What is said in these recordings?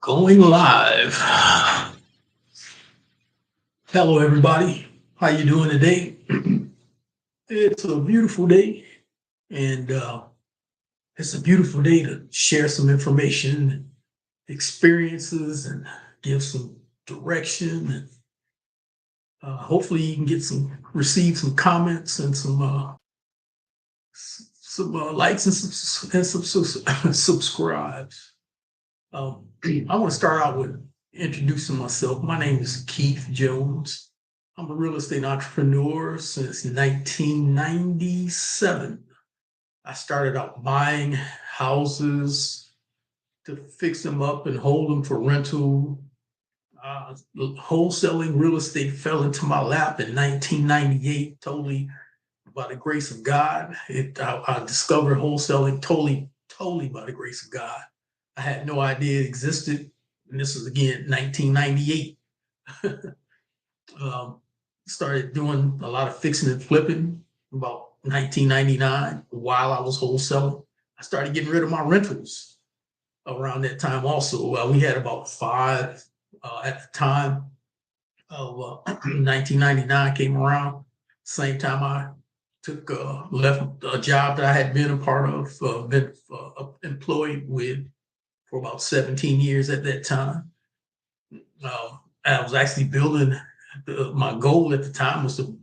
Going live. Hello, everybody. How you doing today? It's a beautiful day, and it's a beautiful day to share some information, experiences, and give some direction. And hopefully, you can receive some comments and some likes and some subscribes. I want to start out with introducing myself. My name is Keith Jones. I'm a real estate entrepreneur since 1997. I started out buying houses to fix them up and hold them for rental. Wholesaling real estate fell into my lap in 1998, totally by the grace of God. I discovered wholesaling totally by the grace of God. I had no idea it existed. And this is again 1998. Started doing a lot of fixing and flipping about 1999 while I was wholesaling. I started getting rid of my rentals around that time also. We had about five at the time of 1999 came around. Same time I left a job that I had been a part of, been employed with for about 17 years at that time. I was actually building, my goal at the time was to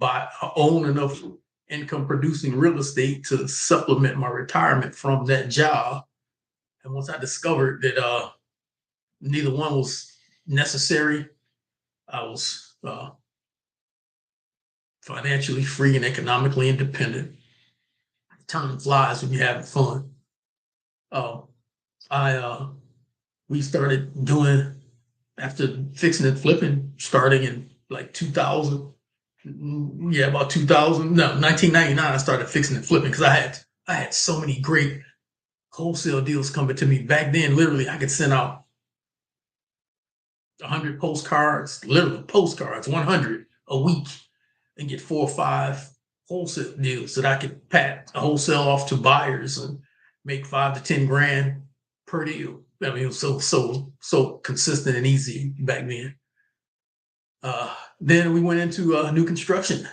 own enough income producing real estate to supplement my retirement from that job. And once I discovered that neither one was necessary, I was financially free and economically independent. Time flies when you're having fun. We started doing, after fixing and flipping, starting in like 2000. Yeah, about 2000. No, 1999. I started fixing and flipping because I had so many great wholesale deals coming to me back then. Literally, I could send out 100 postcards, literally postcards, 100 a week, and get 4 or 5 wholesale deals that I could wholesale off to buyers and make 5 to 10 grand per deal. I mean, it was so consistent and easy back then. Then we went into new construction.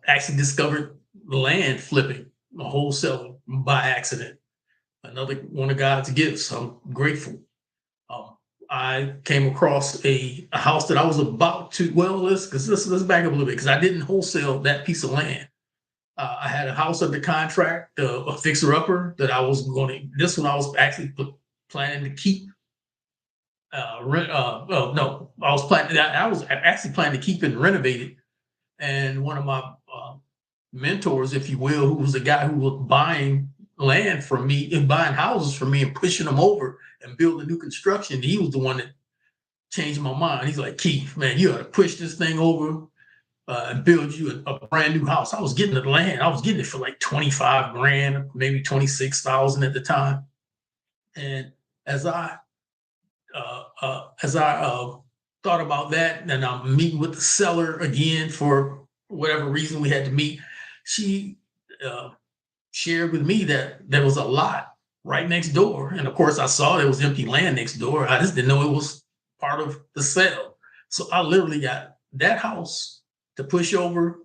Actually discovered land flipping, wholesaling by accident. Another one of God's gifts. I'm grateful. I came across a house that I was about to. Well, let's back up a little bit because I didn't wholesale that piece of land. I had a house under contract, a fixer upper that I was going to. This one I was actually planning to keep. No, I was planning. I was actually planning to keep it and renovate it. And one of my mentors, if you will, who was the guy who was buying land from me and buying houses from me and pushing them over and building new construction, he was the one that changed my mind. He's like, Keith, man, you got to push this thing over and build you a brand new house. I was getting the land. I was getting it for like 25 grand, maybe 26,000 at the time. And as I thought about that, and I'm meeting with the seller again for whatever reason we had to meet, she shared with me that there was a lot right next door. And of course, I saw there was empty land next door. I just didn't know it was part of the sale. So I literally got that house to push over,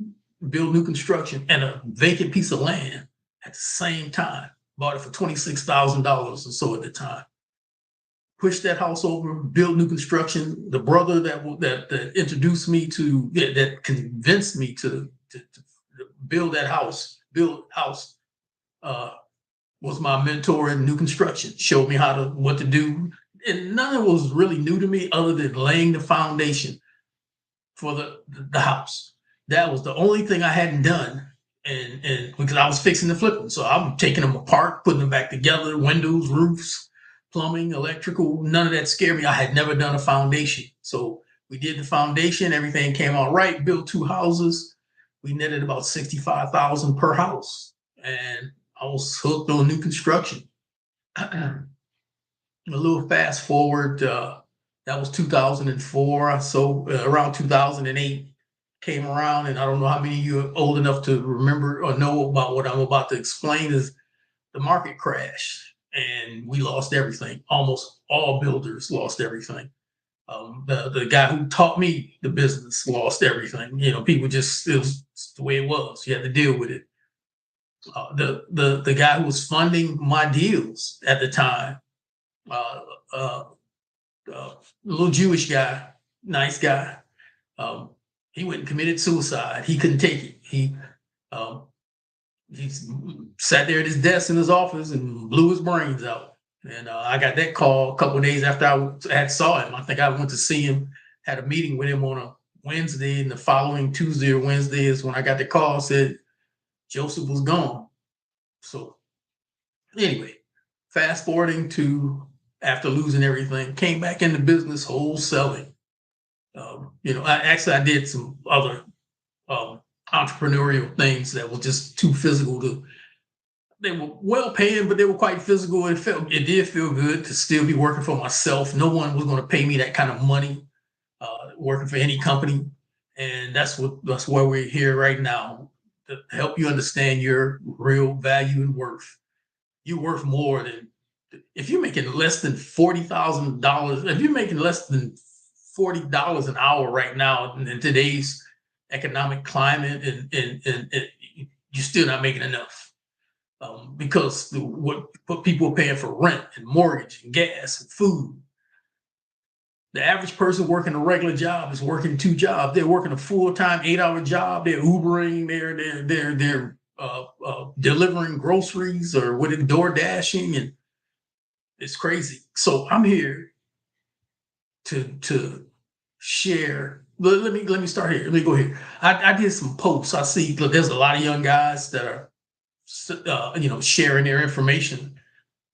build new construction, and a vacant piece of land at the same time. Bought it for $26,000 or so at the time. Pushed that house over, built new construction. The brother that introduced me to, that convinced me to build house, was my mentor in new construction. Showed me what to do, and none of it was really new to me other than laying the foundation for the house. That was the only thing I hadn't done, and because I was fixing and flipping, so I'm taking them apart, putting them back together, windows, roofs, plumbing, electrical. None of that scared me. I had never done a foundation, so we did the foundation. Everything came out right. Built 2 houses. We netted about $65,000 per house, and I was hooked on new construction. A little fast forward, that was 2004. So around 2008 came around, and I don't know how many of you are old enough to remember or know about what I'm about to explain. Is the market crash. and we lost everything. Almost all builders lost everything. The guy who taught me the business lost everything. People just, it was the way it was. You had to deal with it. The guy who was funding my deals at the time, uh, uh, little Jewish guy, nice guy. Um, he went and committed suicide. He couldn't take it. Um, he sat there at his desk in his office and blew his brains out. And I got that call a couple of days after I had saw him. I think I went to see him, had a meeting with him on a Wednesday, and the following Tuesday or Wednesday is when I got the call, said Joseph was gone. So anyway, fast forwarding to after losing everything, came back into business wholesaling. I did some other entrepreneurial things that were just too physical to. They were well paying, but they were quite physical. It did feel good to still be working for myself. No one was going to pay me that kind of money working for any company, and that's why we're here right now to help you understand your real value and worth. You're worth more than if you're making less than $40,000. If you're making less than $40 an hour right now in today's economic climate, and you're still not making enough. Because what people are paying for rent and mortgage and gas and food. The average person working a regular job is working two jobs. They're working a full-time 8-hour job. They're Ubering. They're delivering groceries or with door dashing, and it's crazy. So I'm here to share. Let me start here. Let me go here. I did some posts. I see. Look, there's a lot of young guys that are sharing their information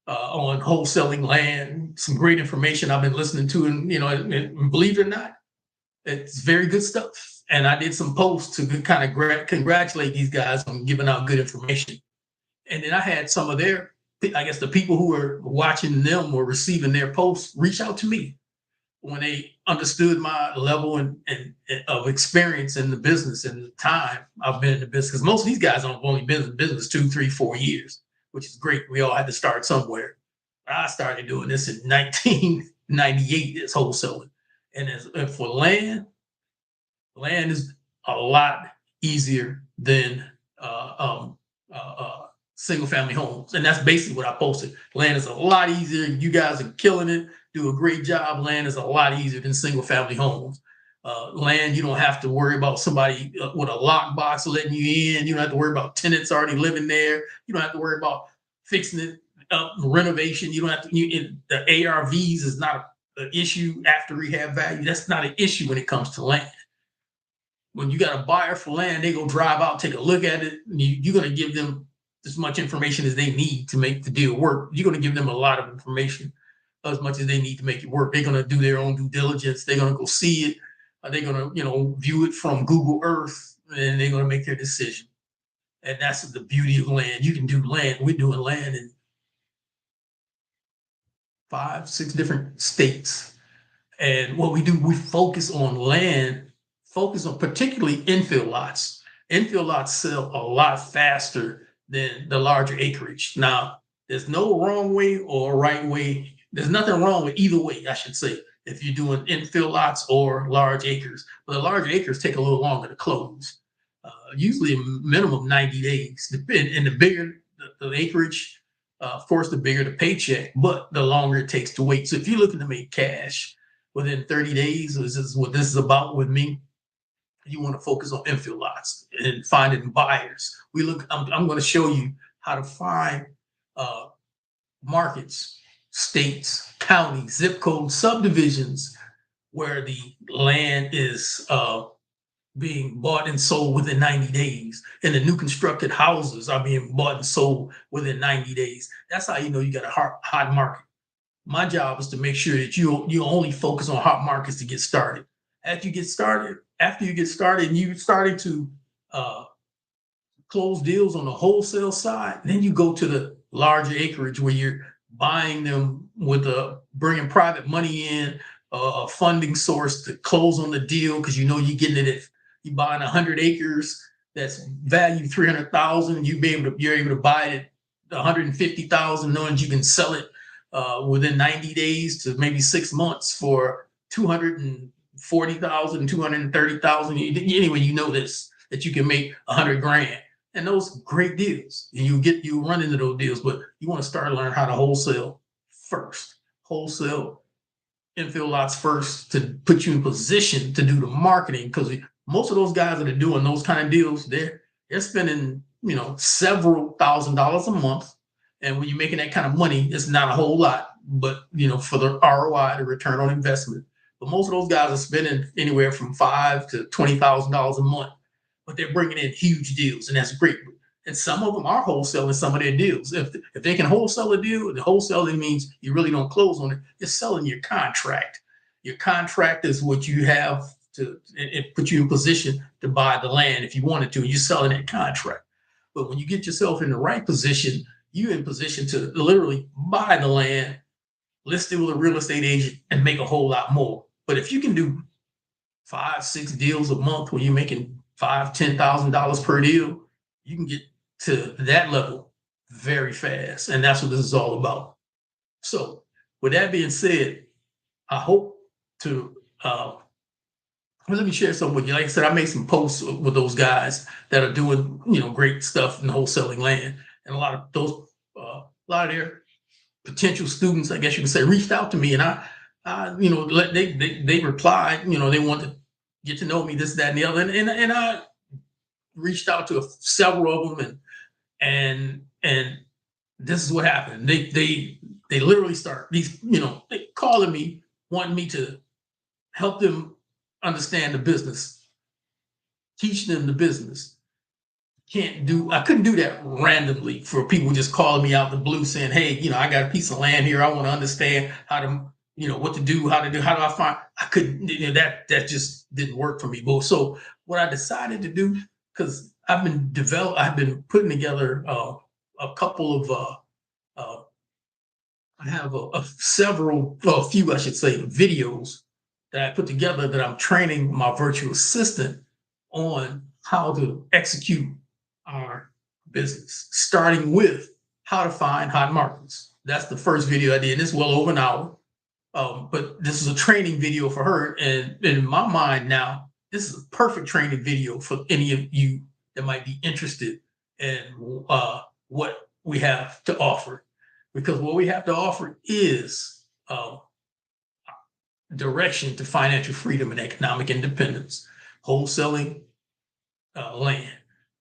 on wholesaling land. Some great information I've been listening to, and believe it or not, it's very good stuff. And I did some posts to kind of congratulate these guys on giving out good information. And then I had some of their, I guess the people who were watching them or receiving their posts reach out to me when they understood my level and of experience in the business and the time I've been in the business. Because most of these guys have only been in business 2, 3, 4 years, which is great. We all had to start somewhere. I started doing this in 1998 as wholesaling. And for land is a lot easier than single family homes. And that's basically what I posted. Land is a lot easier. You guys are killing it. Do a great job. Land is a lot easier than single family homes. Land, you don't have to worry about somebody with a lockbox letting you in. You don't have to worry about tenants already living there. You don't have to worry about fixing it up, renovation. You don't have to. The ARVs is not an issue after rehab value. That's not an issue when it comes to land. When you got a buyer for land, they go drive out, take a look at it. And you're going to give them as much information as they need to make the deal work. You're going to give them a lot of information, as much as they need to make it work. They're going to do their own due diligence. They're going to go see it. They're going to, view it from Google Earth, and they're going to make their decision. And that's the beauty of land. You can do land. We're doing land in 5, 6 different states. And what we do, we focus on land, focus on particularly infill lots. Infill lots sell a lot faster than the larger acreage. Now, there's no wrong way or right way. There's nothing wrong with either way, I should say, if you're doing infill lots or large acres. But the large acres take a little longer to close, usually a minimum 90 days. And the bigger the acreage, of course, the bigger the paycheck, but the longer it takes to wait. So if you're looking to make cash within 30 days, this is what this is about with me, you want to focus on infill lots and finding buyers. I'm going to show you how to find markets, states, counties, zip codes, subdivisions where the land is being bought and sold within 90 days, and the new constructed houses are being bought and sold within 90 days. That's how you know you got a hot market. My job is to make sure that you only focus on hot markets to get started. After you get started, and you started to close deals on the wholesale side, then you go to the larger acreage where you're buying them with bringing private money in, a funding source to close on the deal, because you're getting it if you're buying 100 acres that's valued $300,000. You're able to buy it at 150,000, knowing you can sell it within 90 days to maybe 6 months for 240,000, 230,000. Anyway, you know this, that you can make 100 grand. And those great deals. And you run into those deals, but you want to start learning how to wholesale first. Wholesale infill lots first to put you in position to do the marketing, because most of those guys that are doing those kind of deals, they're spending several $1,000s a month, and when you're making that kind of money, it's not a whole lot, but for the ROI, the return on investment. But most of those guys are spending anywhere from $5,000 to $20,000 a month, but they're bringing in huge deals, and that's great. And some of them are wholesaling some of their deals. If they can wholesale a deal, the wholesaling means you really don't close on it. You're selling your contract. Your contract is what you have to it put you in position to buy the land if you wanted to, and you're selling that contract. But when you get yourself in the right position, you're in position to literally buy the land, list it with a real estate agent, and make a whole lot more. But if you can do 5, 6 deals a month where you're making $5,000, $10,000 per deal, you can get to that level very fast. And that's what this is all about. So with that being said, I hope to let me share something with you. Like I said, I made some posts with those guys that are doing great stuff in wholesaling land, and a lot of their potential students, I guess you could say, reached out to me, and they replied, they want to get to know me, this, that, and the other, and I reached out to several of them, and this is what happened. They literally start they calling me, wanting me to help them understand the business, teach them the business. I couldn't do that randomly for people just calling me out the blue saying, hey, I got a piece of land here, I want to understand how to what to do, how do I find. I couldn't, that just didn't work for me. But so what I decided to do, because I've been putting together a couple of I have a few, I should say, videos that I put together that I'm training my virtual assistant on how to execute our business, starting with how to find hot markets. That's the first video I did. It's well over an hour. But this is a training video for her. And in my mind now, this is a perfect training video for any of you that might be interested in what we have to offer. Because what we have to offer is direction to financial freedom and economic independence, wholesaling land,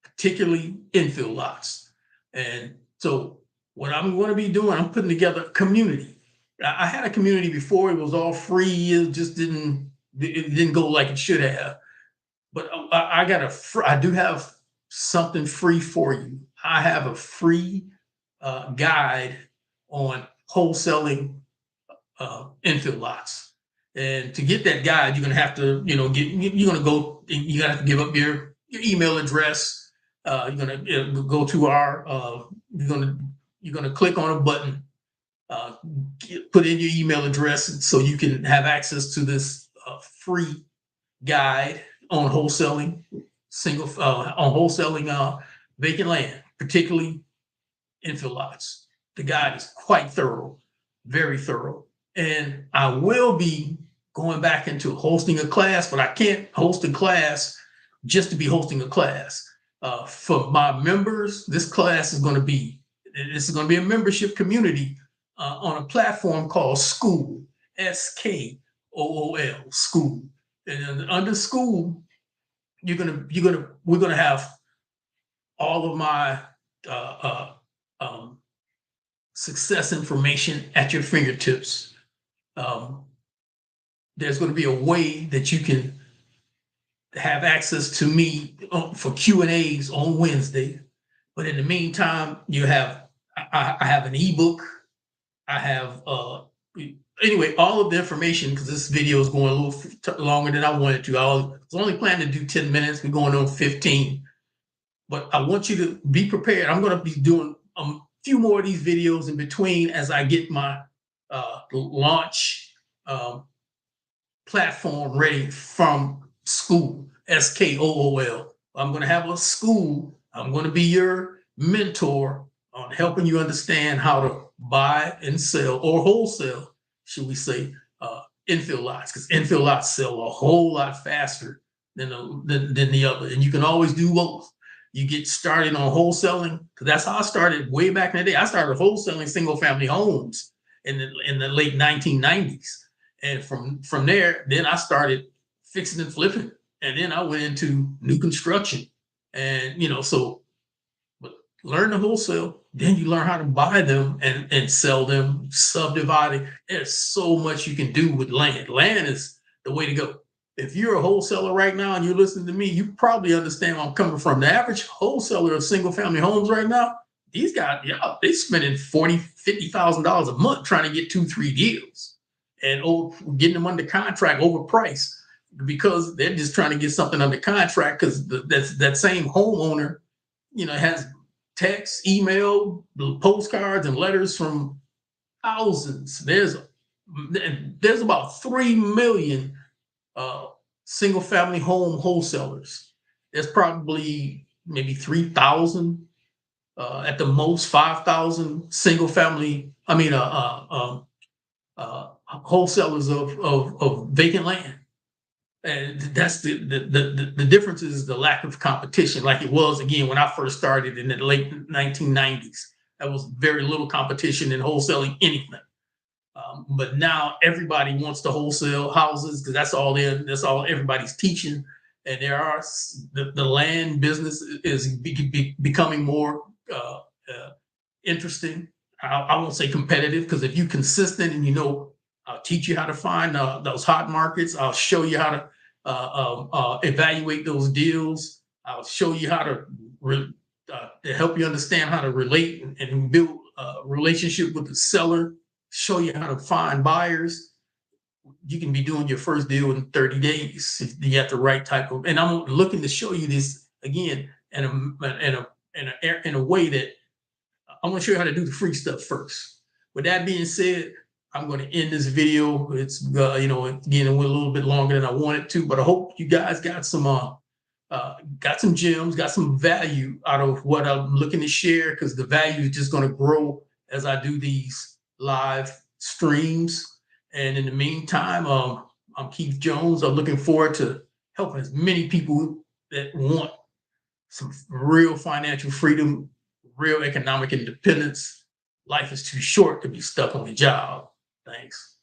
particularly infill lots. And so what I'm going to be doing, I'm putting together a community. I had a community before. It was all free. It just didn't go like it should have. But I do have something free for you. I have a free guide on wholesaling infill lots. And to get that guide, you're gonna have to, you gotta have to give up your email address. You're gonna go to our. You're gonna click on a button, put in your email address, so you can have access to this free guide on wholesaling vacant land, particularly infill lots. The guide is quite thorough, very thorough. And I will be going back into hosting a class, but I can't host a class just to be hosting a class. For my members, this class is going to be a membership community on a platform called School, SKOOL, School. And under School, we're gonna have all of my success information at your fingertips. There's going to be a way that you can have access to me for Q&As on Wednesday. But in the meantime, I have an ebook. I have anyway, all of the information, because this video is going a little longer than I wanted to. I was only planning to do 10 minutes. We're going on 15. But I want you to be prepared. I'm going to be doing a few more of these videos in between as I get my launch platform ready from School, SKOOL. I'm going to have a school. I'm going to be your mentor on helping you understand how to buy and sell, or wholesale, should we say, infill lots, because infill lots sell a whole lot faster than the other. And you can always do both. You get started on wholesaling, because that's how I started way back in the day. I started wholesaling single family homes in the late 1990s. And from there, then I started fixing and flipping. And then I went into new construction. And so learn the wholesale, then you learn how to buy them and sell them, subdividing. There's so much you can do with land. Land is the way to go. If you're a wholesaler right now and you're listening to me, you probably understand where I'm coming from. The average wholesaler of single family homes right now, these guys, yeah, they spending $40,000-$50,000 a month trying to get 2-3 deals and getting them under contract overpriced, because they're just trying to get something under contract, because that same homeowner, has text, email, postcards, and letters from thousands. There's about 3 million single family home wholesalers. There's probably maybe 3,000 at the most, 5,000 single family. Wholesalers of vacant land. And that's the difference is the lack of competition, like it was again when I first started in the late 1990s. There was very little competition in wholesaling anything. But now everybody wants to wholesale houses, because that's all everybody's teaching. And the land business is becoming more interesting. I won't say competitive, because if you're consistent and I'll teach you how to find those hot markets. I'll show you how to evaluate those deals. I'll show you how to help you understand how to relate and build a relationship with the seller. Show you how to find buyers. You can be doing your first deal in 30 days if you got the right type of. And I'm looking to show you this again in a way that I'm going to show you how to do the free stuff first. With that being said, I'm going to end this video. It's again, it went a little bit longer than I wanted to, but I hope you guys got some gems, got some value out of what I'm looking to share, because the value is just going to grow as I do these live streams. And in the meantime, I'm Keith Jones. I'm looking forward to helping as many people that want some real financial freedom, real economic independence. Life is too short to be stuck on a job. Thanks.